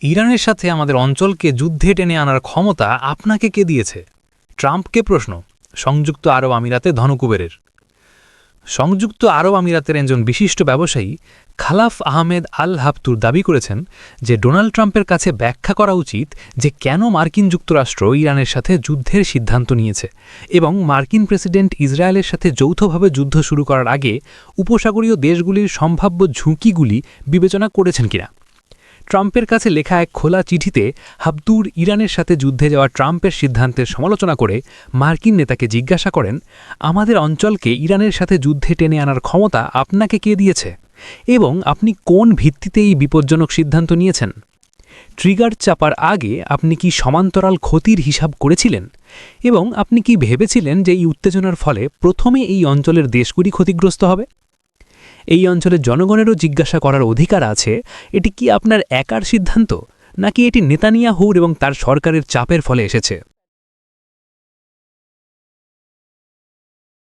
ইরানের সাথে আমাদের অঞ্চলকে যুদ্ধে টেনে আনার ক্ষমতা আপনাকে কে দিয়েছে? ট্রাম্পকে প্রশ্ন সংযুক্ত আরব আমিরাতে ধনকুবেরের। সংযুক্ত আরব আমিরাতের একজন বিশিষ্ট ব্যবসায়ী খালাফ আহমেদ আল হাবতুর দাবি করেছেন যে ডোনাল্ড ট্রাম্পের কাছে ব্যাখ্যা করা উচিত যে কেন মার্কিন যুক্তরাষ্ট্র ইরানের সাথে যুদ্ধের সিদ্ধান্ত নিয়েছে এবং মার্কিন প্রেসিডেন্ট ইসরায়েলের সাথে যৌথভাবে যুদ্ধ শুরু করার আগে উপসাগরীয় দেশগুলির সম্ভাব্য ঝুঁকিগুলি বিবেচনা করেছেন কিনা। ট্রাম্পের কাছে লেখা এক খোলা চিঠিতে হাবতুর ইরানের সাথে যুদ্ধে যাওয়া ট্রাম্পের সিদ্ধান্তের সমালোচনা করে মার্কিন নেতাকে জিজ্ঞাসা করেন, আমাদের অঞ্চলকে ইরানের সাথে যুদ্ধে টেনে আনার ক্ষমতা আপনাকে কে দিয়েছে এবং আপনি কোন ভিত্তিতে এই বিপজ্জনক সিদ্ধান্ত নিয়েছেন? ট্রিগার চাপার আগে আপনি কি সমান্তরাল ক্ষতির হিসাব করেছিলেন এবং আপনি কি ভেবেছিলেন যে এই উত্তেজনার ফলে প্রথমে এই অঞ্চলের দেশগুলি ক্ষতিগ্রস্ত হবে? এই অঞ্চলের জনগণেরও জিজ্ঞাসা করার অধিকার আছে, এটি কি আপনার একার সিদ্ধান্ত নাকি এটি নেতানিয়াহুর এবং তার সরকারের চাপের ফলে এসেছে?